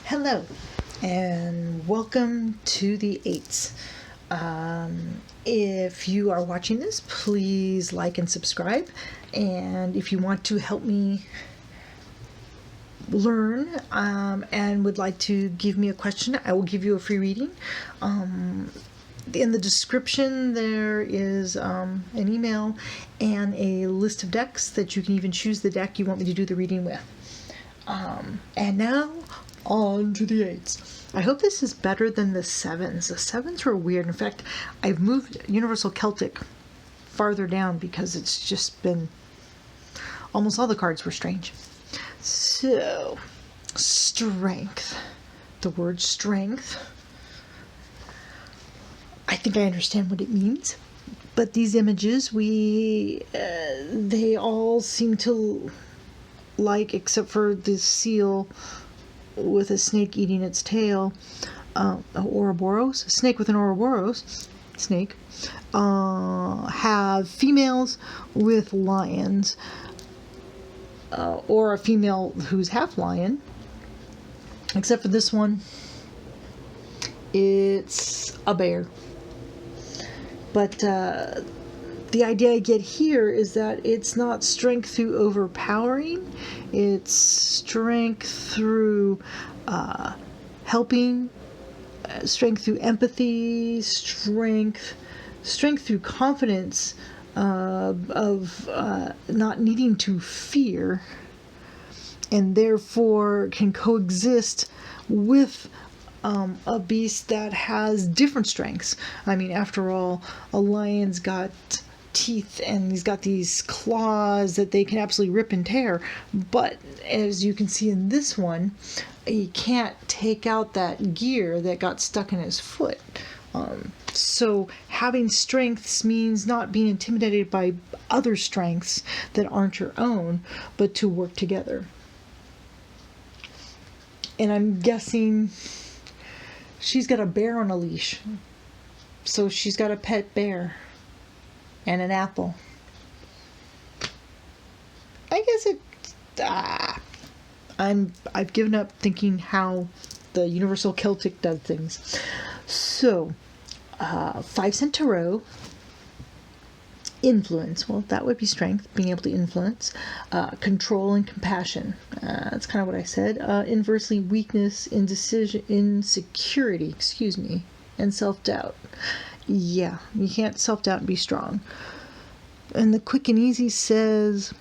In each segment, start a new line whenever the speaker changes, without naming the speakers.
Hello, and welcome to the Eights. If you are watching this, please like and subscribe. And if you want to help me learn and would like to give me a question, I will give you a free reading. In the description, there is an email and a list of decks that you can even choose the deck you want me to do the reading with. And now, on to the Eights. I hope this is better than the Sevens. The Sevens were weird. In fact, I've moved Universal Celtic farther down because it's just been... almost all the cards were strange. So, strength. The word strength. I think I understand what it means. But these images, they all seem to like, except for the seal with a snake eating its tail, Ouroboros, a snake with an Ouroboros snake, have females with lions, or a female who's half lion, except for this one, it's a bear. But the idea I get here is that it's not strength through overpowering, it's strength through helping, strength through empathy, strength through confidence of not needing to fear, and therefore can coexist with a beast that has different strengths. I mean, after all, a lion's got teeth and he's got these claws that they can absolutely rip and tear, but as you can see in this one, he can't take out that gear that got stuck in his foot. So having strengths means not being intimidated by other strengths that aren't your own, but to work together. And I'm guessing she's got a bear on a leash, so she's got a pet bear and an apple. I guess I've given up thinking how the Universal Celtic does things. So, 5-cent tarot, influence. Well, that would be strength, being able to influence. Control and compassion. That's kind of what I said. Inversely, weakness, indecision, insecurity, and self-doubt. Yeah, you can't self-doubt and be strong. And the quick and easy says,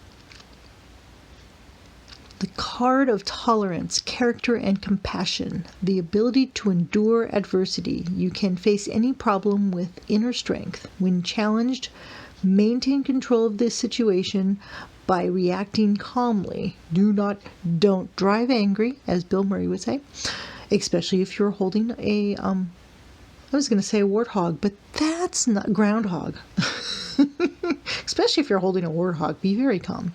the card of tolerance, character, and compassion. The ability to endure adversity. You can face any problem with inner strength. When challenged, maintain control of this situation by reacting calmly. Don't drive angry, as Bill Murray would say, especially if you're holding a I was going to say a warthog, but that's not groundhog. Especially if you're holding a warthog, be very calm.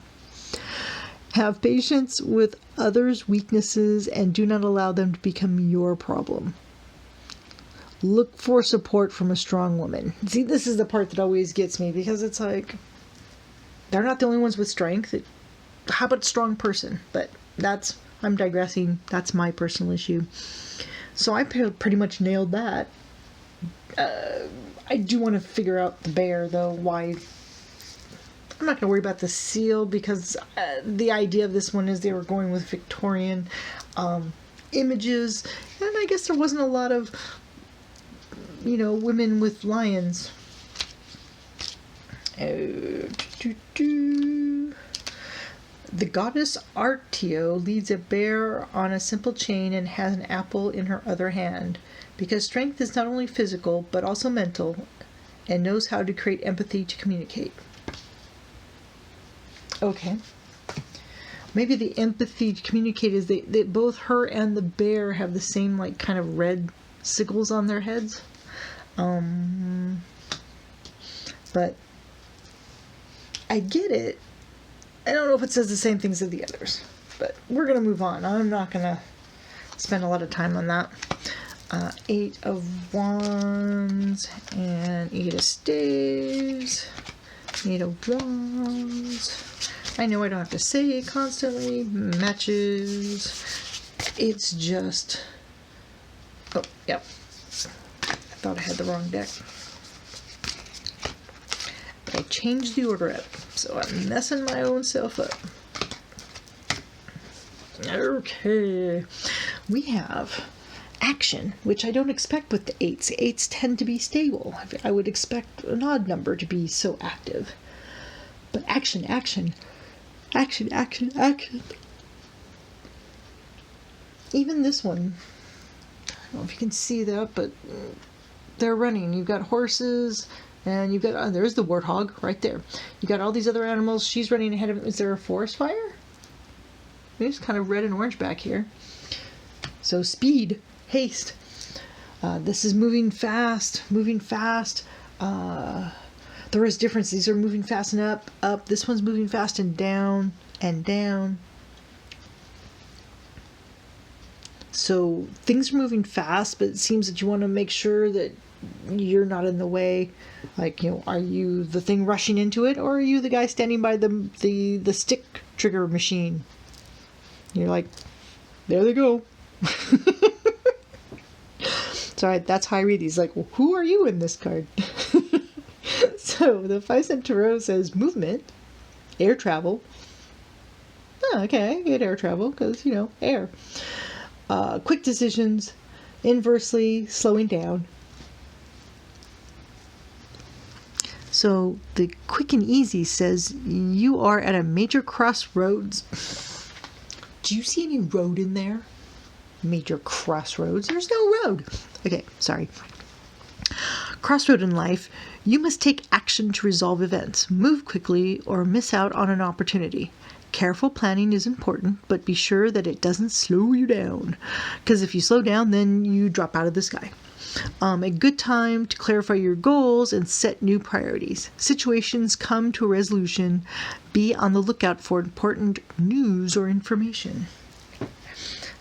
Have patience with others' weaknesses and do not allow them to become your problem. Look for support from a strong woman. See, this is the part that always gets me, because it's like, they're not the only ones with strength. How about strong person? But I'm digressing. That's my personal issue. So I pretty much nailed that. I do want to figure out the bear, though, why. I'm not going to worry about the seal, because the idea of this one is they were going with Victorian images, and I guess there wasn't a lot of, women with lions. The goddess Artio leads a bear on a simple chain and has an apple in her other hand, because strength is not only physical but also mental, and knows how to create empathy to communicate. Okay. Maybe the empathy to communicate is that both her and the bear have the same, like, kind of red sickles on their heads. But I get it. I don't know if it says the same things as the others, but we're going to move on. I'm not going to spend a lot of time on that. 8 of Wands and 8 of Staves. 8 of Wands. I know I don't have to say it constantly. Matches. It's just... Oh, yep. I thought I had the wrong deck. But I changed the order up, so I'm messing my own self up. Okay. We have action, which I don't expect with the 8s. The 8s tend to be stable. I would expect an odd number to be so active. But action, action, action, action, action. Even this one, I don't know if you can see that, but they're running. You've got horses, and you've got, there's the warthog right there. You got all these other animals. She's running ahead of him. Is there a forest fire? It's kind of red and orange back here. So speed, haste. This is moving fast, moving fast. There is difference. These are moving fast and up, up. This one's moving fast and down, and down. So things are moving fast, but it seems that you want to make sure that you're not in the way. Like, you know, are you the thing rushing into it, or are you the guy standing by the stick trigger machine? You're like, there they go. Sorry, that's how I read these. Like, well, who are you in this card? So the 5-cent tarot says movement, air travel. Oh, okay, I get air travel because, you know, air. Quick decisions, inversely slowing down. So the quick and easy says you are at a major crossroads. Do you see any road in there? Major crossroads. There's no road. Okay, sorry. Crossroad in life. You must take action to resolve events. Move quickly or miss out on an opportunity. Careful planning is important, but be sure that it doesn't slow you down. Because if you slow down, then you drop out of the sky. A good time to clarify your goals and set new priorities. Situations come to a resolution. Be on the lookout for important news or information. I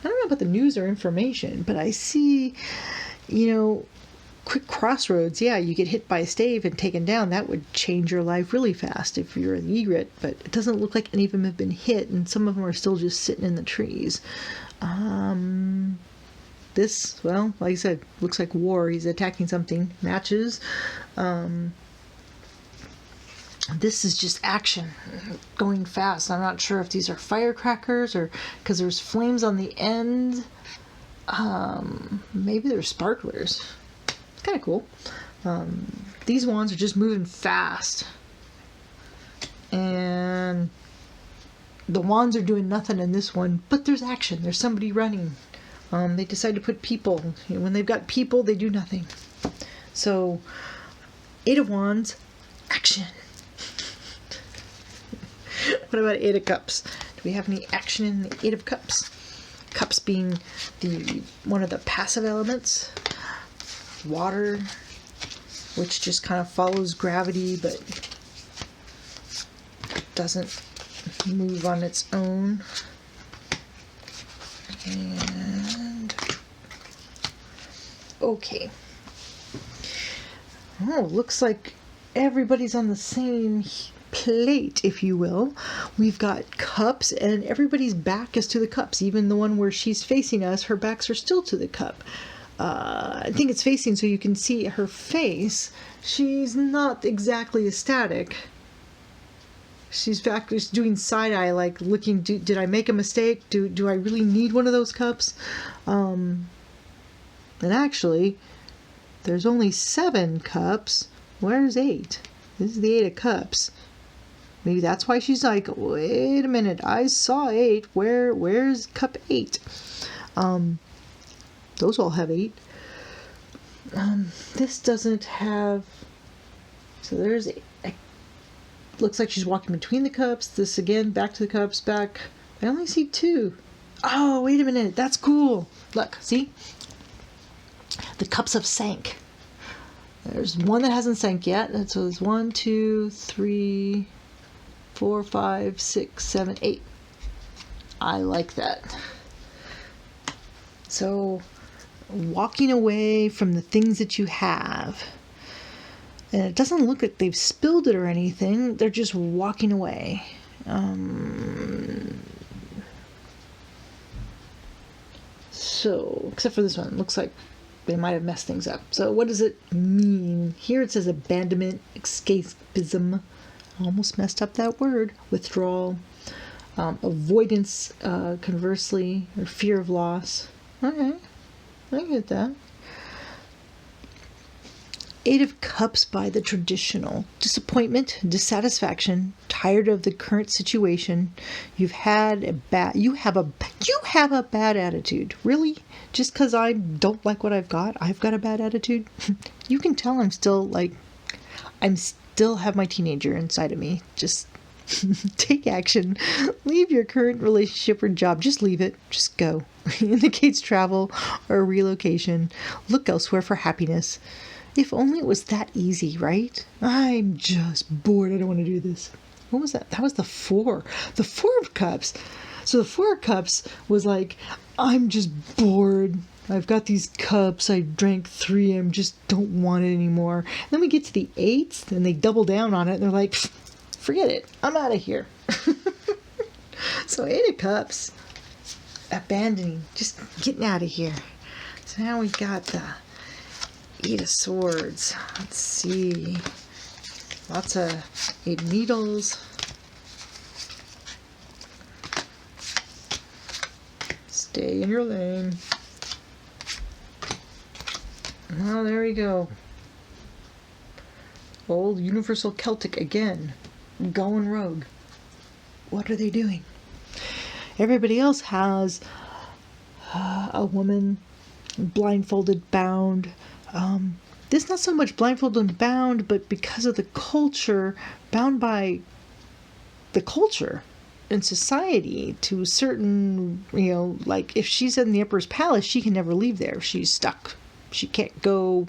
don't know about the news or information, but I see, you know, quick crossroads. Yeah, you get hit by a stave and taken down. That would change your life really fast if you're an egret, but it doesn't look like any of them have been hit, and some of them are still just sitting in the trees. This, well, like I said, looks like war. He's attacking something. Matches. This is just action going fast. I'm not sure if these are firecrackers or because there's flames on the end. Maybe they're sparklers. It's kind of cool. These wands are just moving fast. And the wands are doing nothing in this one, but there's action. There's somebody running. They decide to put people. You know, when they've got people, they do nothing. So, 8 of Wands, action. What about 8 of Cups? Do we have any action in the 8 of Cups? Cups being one of the passive elements. Water, which just kind of follows gravity, but doesn't move on its own. And okay. Oh, looks like everybody's on the same plate, if you will. We've got cups, and everybody's back is to the cups. Even the one where she's facing us, her backs are still to the cup. I think it's facing so you can see her face. She's not exactly ecstatic. She's back just doing side-eye, like looking, did I make a mistake? Do I really need one of those cups? And actually, there's only 7 cups. Where's 8? This is the 8 of Cups. Maybe that's why she's like, wait a minute, I saw 8. Where's cup 8? Those all have 8. This doesn't have... So there's 8. Looks like she's walking between the cups. This again, back to the cups, back. I only see 2. Oh, wait a minute. That's cool. Look, see? The cups have sank. There's one that hasn't sank yet. And so there's 1, 2, 3, 4, 5, 6, 7, 8. I like that. So, walking away from the things that you have. And it doesn't look like they've spilled it or anything. They're just walking away. So, except for this one, looks like they might have messed things up. So what does it mean? Here it says abandonment, escapism. Almost messed up that word. Withdrawal. Avoidance, conversely, or fear of loss. Okay, I get that. Eight of Cups by the traditional. Disappointment, dissatisfaction, tired of the current situation. You have a bad attitude. Really? Just because I don't like what I've got a bad attitude? You can tell I'm still have my teenager inside of me. Just take action. Leave your current relationship or job. Just leave it. Just go. Indicates travel or relocation. Look elsewhere for happiness. If only it was that easy, right? I'm just bored. I don't want to do this. What was that? That was the 4. The 4 of Cups. So the 4 of Cups was like, I'm just bored. I've got these cups. I drank 3. I just don't want it anymore. And then we get to the 8s and they double down on it. And they're like, forget it. I'm out of here. So 8 of Cups. Abandoning. Just getting out of here. So now we got the 8 of Swords. Let's see. Lots of 8 of Needles. Stay in your lane. Well, there we go. Old Universal Celtic again. Going rogue. What are they doing? Everybody else has a woman blindfolded, bound. This not so much blindfolded and bound, but because of the culture, bound by the culture and society to a certain, like if she's in the Emperor's Palace, she can never leave there. She's stuck. She can't go.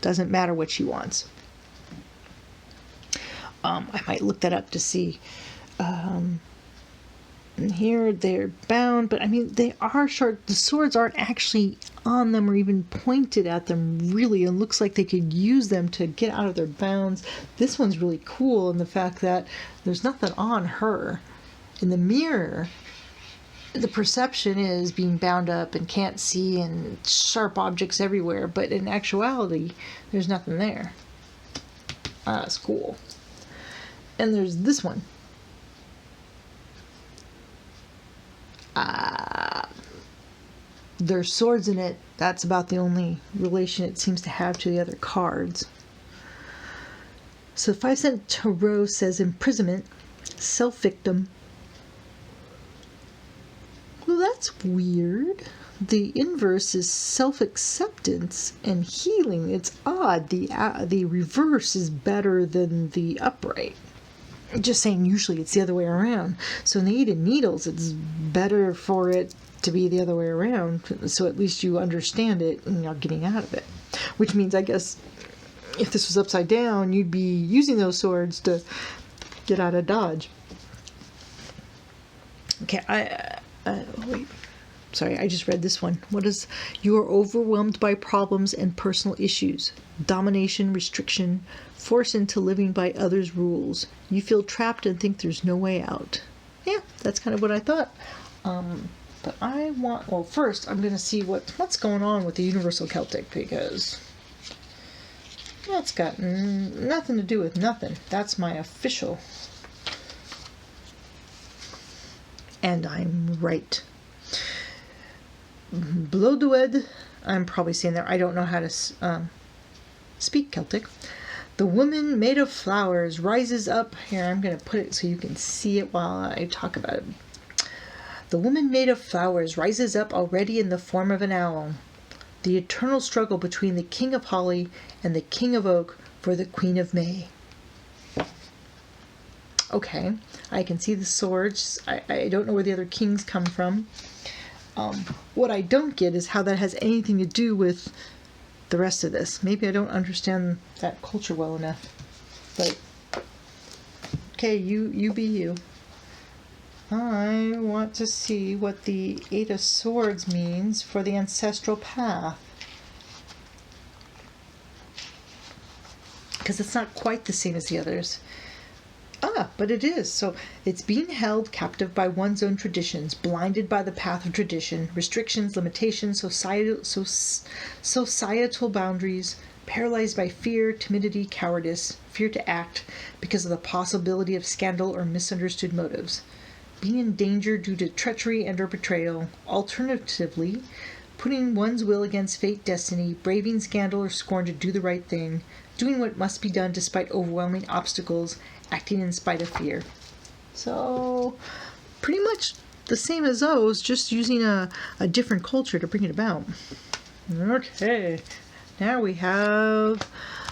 Doesn't matter what she wants. I might look that up to see. And here they're bound, but I mean, they are short. The swords aren't actually on them or even pointed at them, really. It looks like they could use them to get out of their bounds. This one's really cool in the fact that there's nothing on her. In the mirror, the perception is being bound up and can't see and sharp objects everywhere, but in actuality, there's nothing there. That's cool. And there's this one. There's swords in it. That's about the only relation it seems to have to the other cards. So 5-cent Tarot says imprisonment, self-victim. Well, that's weird. The inverse is self-acceptance and healing. It's odd. The reverse is better than the upright. Just saying, usually it's the other way around. So in the 8 of Needles, it's better for it to be the other way around, so at least you understand it and you're getting out of it. Which means, I guess, if this was upside down, you'd be using those swords to get out of Dodge. Okay, wait. Sorry, I just read this one. What is, you are overwhelmed by problems and personal issues, domination, restriction, forced into living by others' rules. You feel trapped and think there's no way out. Yeah, that's kind of what I thought. But I want, well, first I'm going to see what's going on with the Universal Celtic, because that's got nothing to do with nothing. That's my official. And I'm right. Blodued, I'm probably saying that. I don't know how to speak Celtic. The woman made of flowers rises up. Here, I'm going to put it so you can see it while I talk about it. The woman made of flowers rises up already in the form of an owl. The eternal struggle between the king of holly and the king of oak for the queen of May. Okay, I can see the swords. I don't know where the other kings come from. What I don't get is how that has anything to do with the rest of this. Maybe I don't understand that culture well enough. But, okay, you be you. I want to see what the 8 of Swords means for the Ancestral Path. Because it's not quite the same as the others. But it is. So it's being held captive by one's own traditions, blinded by the path of tradition, restrictions, limitations, societal boundaries, paralyzed by fear, timidity, cowardice, fear to act because of the possibility of scandal or misunderstood motives, being in danger due to treachery and or betrayal, alternatively, putting one's will against fate, destiny, braving scandal or scorn to do the right thing, doing what must be done despite overwhelming obstacles, acting in spite of fear. So, pretty much the same as those, just using a different culture to bring it about. Okay, now we have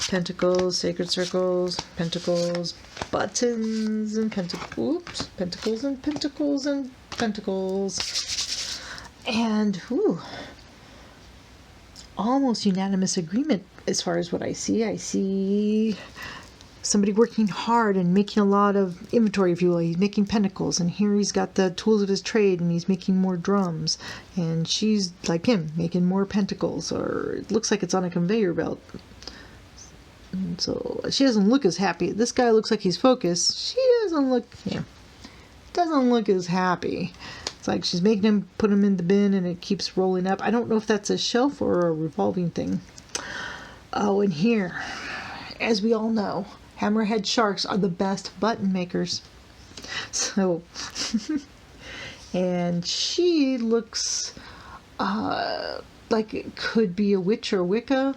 pentacles, sacred circles, pentacles, buttons, and pentacles, pentacles and pentacles and pentacles. And, almost unanimous agreement as far as what I see. I see somebody working hard and making a lot of inventory, if you will. He's making pentacles, and here he's got the tools of his trade, and he's making more drums. And she's, like him, making more pentacles, or it looks like it's on a conveyor belt. And so she doesn't look as happy. This guy looks like he's focused. She doesn't look as happy. It's like she's making him put him in the bin, and it keeps rolling up. I don't know if that's a shelf or a revolving thing. Oh, and here, as we all know, hammerhead sharks are the best button makers. So, and she looks like it could be a witch or Wicca,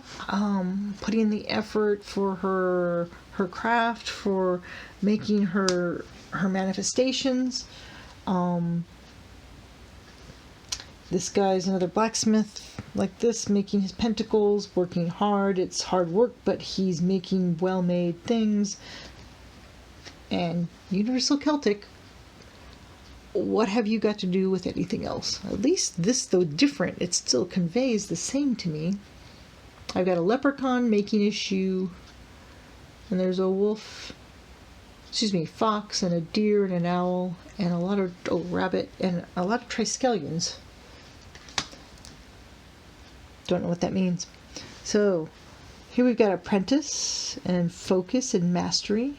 putting in the effort for her craft, for making her manifestations. This guy's another blacksmith like this, making his pentacles, working hard. It's hard work, but he's making well-made things. And Universal Celtic, what have you got to do with anything else? At least this, though different, it still conveys the same to me. I've got a leprechaun making a shoe, and there's a fox, and a deer, and an owl, and a lot of, rabbit, and a lot of triskelions. Don't know what that means. So, here we've got apprentice, and focus, and mastery,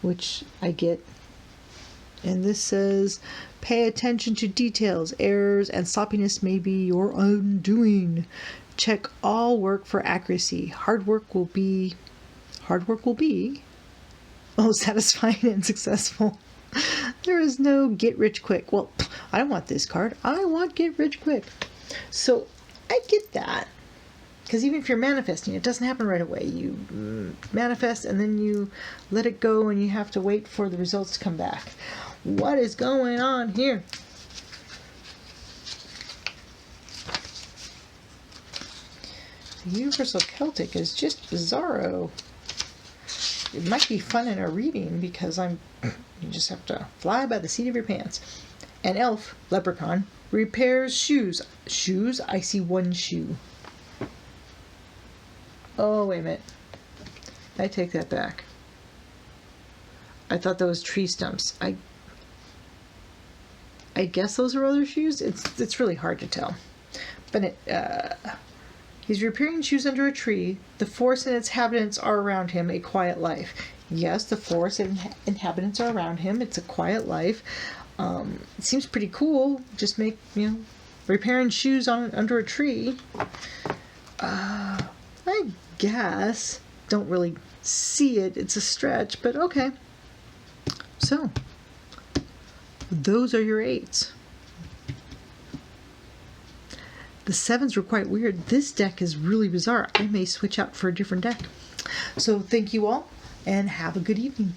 which I get. And this says, pay attention to details, errors, and sloppiness may be your undoing. Check all work for accuracy. Hard work will be satisfying and successful. There is no get rich quick. Well, I don't want this card. I want get rich quick. So I get that. Because even if you're manifesting, it doesn't happen right away. You manifest and then you let it go, and you have to wait for the results to come back. What is going on here? The Universal Celtic is just bizarro. It might be fun in a reading because you just have to fly by the seat of your pants. An elf, leprechaun, repairs shoes. Shoes? I see one shoe. Oh, wait a minute. I take that back. I thought that was tree stumps. I guess those are other shoes. It's really hard to tell. But he's repairing shoes under a tree. The forest and its inhabitants are around him. A quiet life. Yes, the forest and inhabitants are around him. It's a quiet life. It seems pretty cool. Just repairing shoes under a tree. I guess. Don't really see it. It's a stretch, but okay. So, those are your 8s. The 7s were quite weird. This deck is really bizarre. I may switch out for a different deck. So, thank you all, and have a good evening.